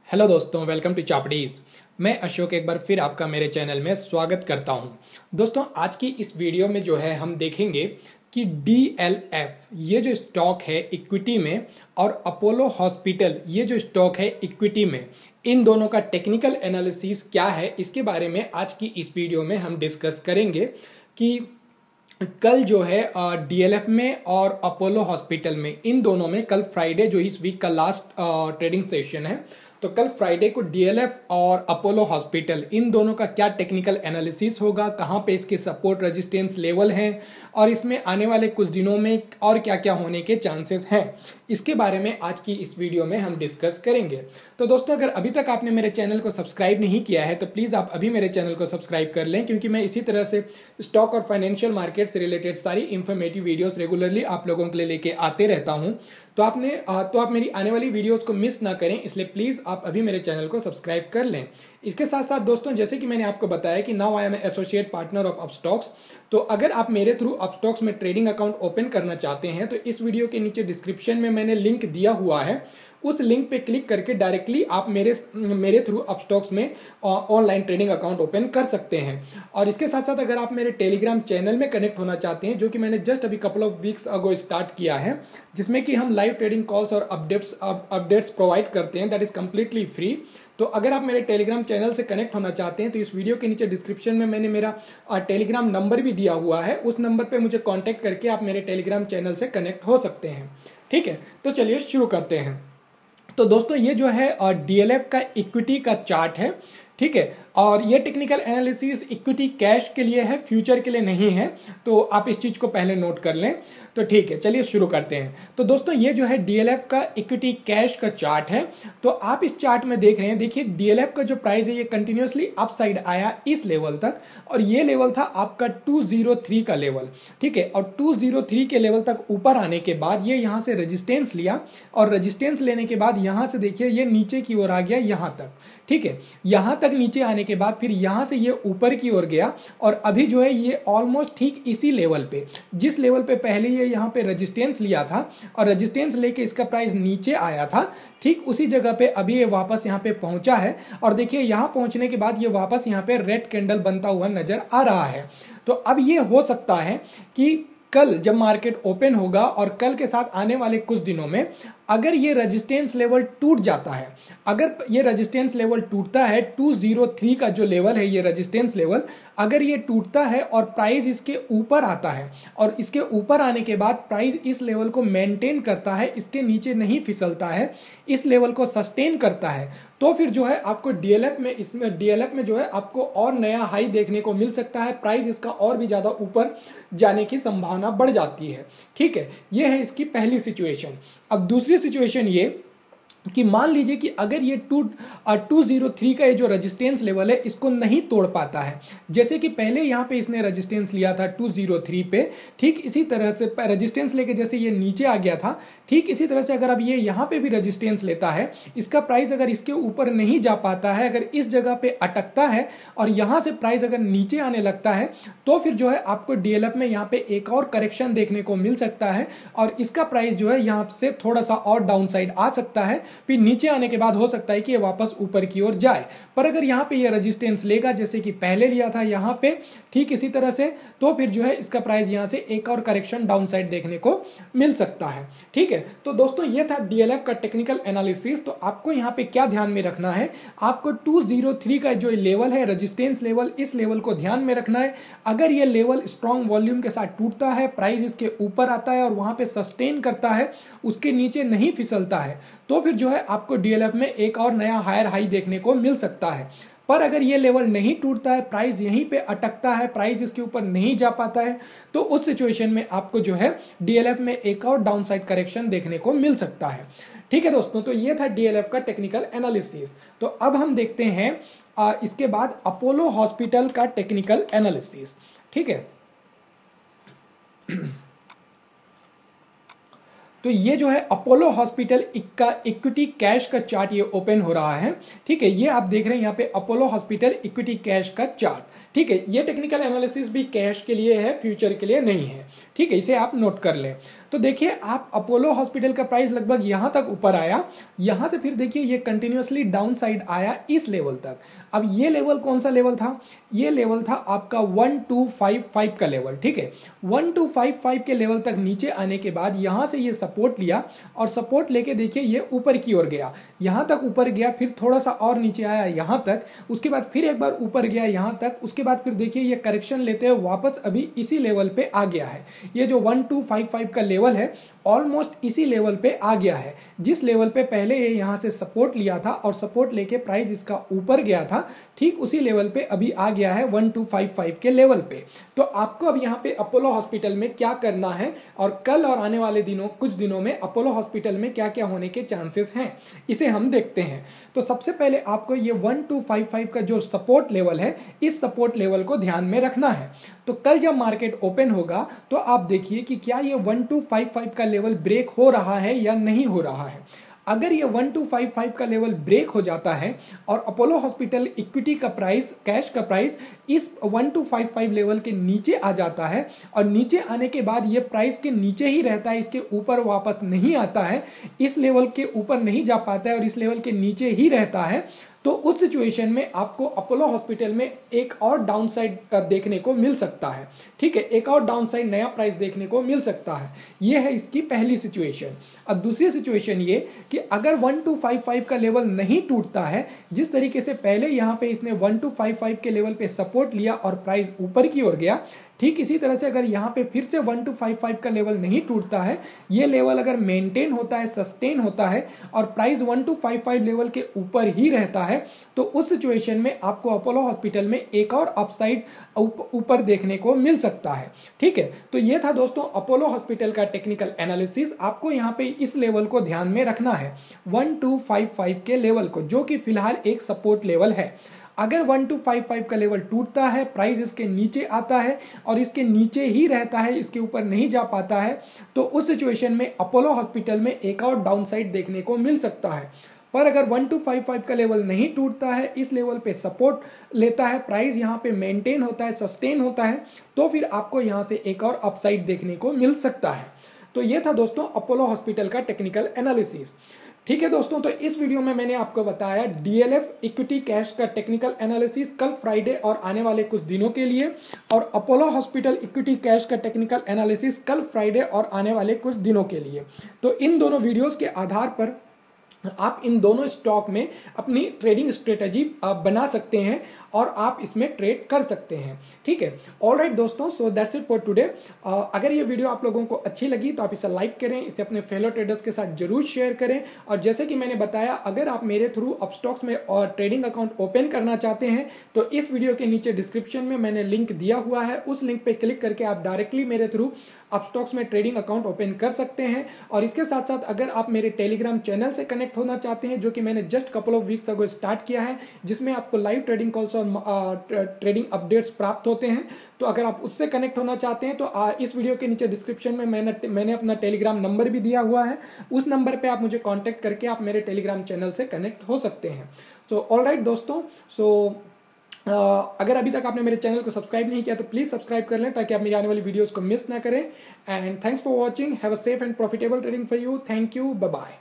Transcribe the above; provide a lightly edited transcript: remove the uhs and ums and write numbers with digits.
Hello दोस्तों, welcome to चापड़ीज। मैं अशोक एक बार फिर आपका मेरे चैनल में स्वागत करता हूं। दोस्तों, आज की इस वीडियो में जो है हम देखेंगे कि DLF ये जो स्टॉक है इक्विटी में और अपोलो हॉस्पिटल ये जो स्टॉक है इक्विटी में, इन दोनों का टेक्निकल एनालिसिस क्या है, इसके बारे में आज की इस वीडियो में हम डिस्कस करेंगे कि कल जो है DLF में और अपोलो हॉस्पिटल में, इन दोनों में कल फ्राइडे जो इस वीक का लास्ट ट्रेडिंग सेशन है, तो कल फ्राइडे को DLF और अपोलो हॉस्पिटल इन दोनों का क्या टेक्निकल एनालिसिस होगा, कहाँ पे इसके सपोर्ट रेजिस्टेंस लेवल हैं और इसमें आने वाले कुछ दिनों में और क्या क्या होने के चांसेस हैं, इसके बारे में आज की इस वीडियो में हम डिस्कस करेंगे। तो दोस्तों, अगर अभी तक आपने मेरे चैनल को सब्सक्राइब नहीं किया है तो प्लीज़ आप अभी मेरे चैनल को सब्सक्राइब कर लें, क्योंकि मैं इसी तरह से स्टॉक और फाइनेंशियल मार्केट से रिलेटेड सारी इंफॉर्मेटिव वीडियोस रेगुलरली आप लोगों के लिए लेके आते रहता हूं। तो आप मेरी आने वाली वीडियोस को मिस ना करें, इसलिए प्लीज़ आप अभी मेरे चैनल को सब्सक्राइब कर लें। इसके साथ साथ दोस्तों, जैसे कि मैंने आपको बताया कि now I am associate partner of Upstox, तो अगर आप मेरे थ्रू अपस्टॉक्स में ट्रेडिंग अकाउंट ओपन करना चाहते हैं तो इस वीडियो के नीचे डिस्क्रिप्शन में मैंने लिंक दिया हुआ है, उस लिंक पे क्लिक करके डायरेक्टली आप मेरे थ्रू अपस्टॉक्स में ऑनलाइन ट्रेडिंग अकाउंट ओपन कर सकते हैं। और इसके साथ साथ अगर आप मेरे टेलीग्राम चैनल में कनेक्ट होना चाहते हैं, जो कि मैंने जस्ट अभी couple of weeks ago start किया है, जिसमें कि हम लाइव ट्रेडिंग कॉल्स और अपडेट्स प्रोवाइड करते हैं, दैट इज कम्प्लीटली फ्री। तो अगर आप मेरे टेलीग्राम चैनल से कनेक्ट होना चाहते हैं तो इस वीडियो के नीचे डिस्क्रिप्शन में मैंने मेरा टेलीग्राम नंबर भी दिया हुआ है, उस नंबर पे मुझे कांटेक्ट करके आप मेरे टेलीग्राम चैनल से कनेक्ट हो सकते हैं। ठीक है, तो चलिए शुरू करते हैं। तो दोस्तों, ये जो है DLF का इक्विटी का चार्ट है, ठीक है, और ये टेक्निकल एनालिसिस इक्विटी कैश के लिए है, फ्यूचर के लिए नहीं है, तो आप इस चीज़ को पहले नोट कर लें। तो ठीक है, चलिए शुरू करते हैं। तो दोस्तों, ये जो है DLF का इक्विटी कैश का चार्ट है। तो आप इस चार्ट में देख रहे हैं, देखिए DLF का जो प्राइस है ये कंटिन्यूसली अप साइड आया इस लेवल तक, और ये लेवल था आपका 203 का लेवल, ठीक है, और 203 के लेवल तक ऊपर आने के बाद ये यहाँ से रेजिस्टेंस लिया, और रेजिस्टेंस लेने के बाद यहाँ से देखिए ये नीचे की ओर आ गया यहाँ तक, ठीक है, यहाँ तक नीचे आने के बाद फिर यहाँ से ये ऊपर की ओर गया, और अभी जो है ये ऑलमोस्ट ठीक इसी लेवल पे, जिस लेवल पे पहले ये यहाँ पे रेजिस्टेंस लिया था और रेजिस्टेंस लेके इसका प्राइस नीचे आया था, ठीक उसी जगह पे अभी ये वापस यहाँ पे पहुंचा है। और देखिए यहाँ पहुंचने के बाद ये वापस यहाँ पे रेड कैंडल बनता हुआ नजर आ रहा है। तो अब ये हो सकता है कि कल जब मार्केट ओपन होगा और कल के साथ आने वाले कुछ दिनों में अगर ये रेजिस्टेंस लेवल टूट जाता है, अगर ये रेजिस्टेंस लेवल टूटता है 203 का जो लेवल है, ये रेजिस्टेंस लेवल अगर ये टूटता है और प्राइस इसके ऊपर आता है, और इसके ऊपर आने के बाद प्राइस इस लेवल को मेंटेन करता है, इसके नीचे नहीं फिसलता है, इस लेवल को सस्टेन करता है, तो फिर जो है आपको DLF में जो है आपको और नया हाई देखने को मिल सकता है, प्राइस इसका और भी ज़्यादा ऊपर जाने की संभावना बढ़ जाती है। ठीक है, ये है इसकी पहली सिचुएशन। अब दूसरी सिचुएशन ये कि मान लीजिए कि अगर ये 203 का ये जो रेजिस्टेंस लेवल है इसको नहीं तोड़ पाता है, जैसे कि पहले यहाँ पे इसने रेजिस्टेंस लिया था 203 पे, ठीक इसी तरह से रेजिस्टेंस लेके जैसे ये नीचे आ गया था, ठीक इसी तरह से अगर अब ये यहाँ पे भी रेजिस्टेंस लेता है, इसका प्राइस अगर इसके ऊपर नहीं जा पाता है, अगर इस जगह पे अटकता है और यहाँ से प्राइस अगर नीचे आने लगता है, तो फिर जो है आपको DLF में यहाँ पे एक और करेक्शन देखने को मिल सकता है, और इसका प्राइस जो है यहाँ से थोड़ा सा और डाउन साइड आ सकता है, फिर नीचे आने के बाद हो सकता है कि ये वापस ऊपर की ओर जाए। पर अगर यहाँ पे ये रेजिस्टेंस लेगा जैसे कि पहले लिया था यहाँ पे, ठीक इसी तरह से, तो फिर जो है इसका प्राइस यहाँ से एक और करेक्शन डाउन साइड देखने को मिल सकता है। ठीक है, तो दोस्तों ये था DLF का टेक्निकल एनालिसिस। तो आपको यहाँ पे क्या ध्यान में रखना है, आपको 203 का जो लेवल है रेजिस्टेंस लेवल, इस लेवल को ध्यान में रखना है। अगर ये लेवल स्ट्रॉन्ग वॉल्यूम के साथ टूटता है, प्राइस इसके ऊपर आता है और वहां पे सस्टेन करता है, उसके नीचे नहीं फिसलता है, तो फिर जो है आपको DLF में एक और नया हायर हाई देखने को मिल सकता है। पर अगर ये लेवल नहीं टूटता है, प्राइस यहीं पे अटकता है, प्राइस इसके ऊपर नहीं जा पाता है, तो उस सिचुएशन में आपको जो है DLF में एक और डाउनसाइड करेक्शन देखने को मिल सकता है। ठीक है दोस्तों, तो ये था DLF का टेक्निकल एनालिसिस। तो अब हम देखते हैं इसके बाद अपोलो हॉस्पिटल का टेक्निकल एनालिसिस। ठीक है, तो ये जो है अपोलो हॉस्पिटल का इक्विटी कैश का चार्ट ये ओपन हो रहा है। ठीक है, ये आप देख रहे हैं यहाँ पे अपोलो हॉस्पिटल इक्विटी कैश का चार्ट। ठीक है, ये टेक्निकल एनालिसिस भी कैश के लिए है, फ्यूचर के लिए नहीं है। ठीक है, इसे आप नोट कर लें। तो देखिए आप अपोलो हॉस्पिटल का प्राइस लगभग यहां तक ऊपर आया, यहां से फिर देखिए ये कंटिन्यूअसली डाउन साइड आया इस लेवल तक। अब ये लेवल कौन सा लेवल था? ये लेवल था आपका 1255 का लेवल। ठीक है, 1255 के लेवल तक नीचे आने के बाद यहां से ये सपोर्ट लिया और सपोर्ट लेके देखिए ये ऊपर की ओर गया, यहां तक ऊपर गया, फिर थोड़ा सा और नीचे आया यहां तक, उसके बाद फिर एक बार ऊपर गया यहां तक, उसके बाद फिर देखिए ये करेक्शन लेते हुए वापस अभी इसी लेवल पे आ गया है। ये जो 1255 का लेवल है ऑलमोस्ट इसी लेवल पे आ गया है, जिस लेवल पे पहले ये यहां से सपोर्ट लिया था और सपोर्ट लेके प्राइस इसका ऊपर गया था, ठीक उसी लेवल पे अभी आ गया है 1255 के लेवल पे। तो आपको अब यहाँ पे अपोलो हॉस्पिटल में क्या करना है और कल और आने वाले दिनों कुछ दिनों में अपोलो हॉस्पिटल में क्या क्या होने के चांसेस हैं, इसे हम देखते हैं। तो सबसे पहले आपको ये 1255 का जो सपोर्ट लेवल है, इस सपोर्ट लेवल को ध्यान में रखना है। तो कल जब मार्केट ओपन होगा तो आप देखिए कि क्या ये 1255 का लेवल ब्रेक हो रहा है या नहीं हो रहा है। अगर ये 1255 का लेवल ब्रेक हो जाता है और अपोलो हॉस्पिटल इक्विटी का प्राइस, कैश का प्राइस इस 1255 लेवल के नीचे आ जाता है और नीचे आने के बाद ये प्राइस के नीचे ही रहता है, इसके ऊपर वापस नहीं आता है, इस लेवल के ऊपर नहीं जा पाता है और इस लेवल के नीचे ही रहता है, तो उस सिचुएशन में आपको अपोलो हॉस्पिटल में एक और डाउनसाइड देखने को मिल सकता है। ठीक है, एक और डाउनसाइड नया प्राइस देखने को मिल सकता है। ये है इसकी पहली सिचुएशन। अब दूसरी सिचुएशन ये कि अगर 1255 का लेवल नहीं टूटता है, जिस तरीके से पहले यहाँ पे इसने 1255 के लेवल पे सपोर्ट लिया और प्राइस ऊपर की ओर गया, ठीक इसी तरह से अगर यहाँ पे फिर से 1255 का लेवल नहीं टूटता है, ये लेवल अगर मेंटेन होता है, सस्टेन होता है और प्राइस 1255 लेवल के ऊपर ही रहता है, तो उस सिचुएशन में आपको अपोलो हॉस्पिटल में एक और अपसाइड ऊपर देखने को मिल सकता है। ठीक है, तो ये था दोस्तों अपोलो हॉस्पिटल का टेक्निकल एनालिसिस। आपको यहाँ पे इस लेवल को ध्यान में रखना है, 1255 के लेवल को, जो कि फिलहाल एक सपोर्ट लेवल है। अगर 1255 का लेवल टूटता है, प्राइस इसके नीचे आता है और इसके नीचे ही रहता है, इसके ऊपर नहीं जा पाता है, तो उस सिचुएशन में अपोलो हॉस्पिटल में एक और डाउनसाइड देखने को मिल सकता है। पर अगर 1255 का लेवल नहीं टूटता है, इस लेवल पे सपोर्ट लेता है, प्राइस यहाँ पे मेंटेन होता है, सस्टेन होता है, तो फिर आपको यहाँ से एक और अपसाइड देखने को मिल सकता है। तो ये था दोस्तों अपोलो हॉस्पिटल का टेक्निकल एनालिसिस। ठीक है दोस्तों, तो इस वीडियो में मैंने आपको बताया डीएलएफ इक्विटी कैश का टेक्निकल एनालिसिस कल फ्राइडे और आने वाले कुछ दिनों के लिए, और अपोलो हॉस्पिटल इक्विटी कैश का टेक्निकल एनालिसिस कल फ्राइडे और आने वाले कुछ दिनों के लिए। तो इन दोनों वीडियोस के आधार पर आप इन दोनों स्टॉक में अपनी ट्रेडिंग स्ट्रेटजी बना सकते हैं और आप इसमें ट्रेड कर सकते हैं। ठीक है, ऑलराइट दोस्तों, so that's it for today. अगर ये वीडियो आप लोगों को अच्छी लगी तो आप इसे लाइक करें, इसे अपने फेलो ट्रेडर्स के साथ जरूर शेयर करें। और जैसे कि मैंने बताया, अगर आप मेरे थ्रू अपस्टॉक्स में और ट्रेडिंग अकाउंट ओपन करना चाहते हैं तो इस वीडियो के नीचे डिस्क्रिप्शन में मैंने लिंक दिया हुआ है, उस लिंक पे क्लिक करके आप डायरेक्टली मेरे थ्रू अपस्टॉक्स में ट्रेडिंग अकाउंट ओपन कर सकते हैं। और इसके साथ साथ अगर आप मेरे टेलीग्राम चैनल से कनेक्ट होना चाहते हैं, जो कि मैंने just couple of weeks ago start किया है, जिसमें आपको लाइव ट्रेडिंग कॉल्स और ट्रेडिंग अपडेट्स प्राप्त होते हैं, तो अगर आप उससे कनेक्ट होना चाहते हैं तो इस वीडियो के नीचे डिस्क्रिप्शन में मैंने अपना टेलीग्राम नंबर भी दिया हुआ है, उस नंबर पे आप मुझे कांटेक्ट करके आप मेरे टेलीग्राम चैनल से कनेक्ट हो सकते हैं। तो ऑलराइट दोस्तों, अगर अभी तक आपने मेरे चैनल को सब्सक्राइब नहीं किया तो प्लीज सब्सक्राइब कर लें ताकि आप मेरी आने वाली वीडियोस को मिस ना करें। And thanks for watching, have a safe and profitable trading for you. Thank you, bye bye.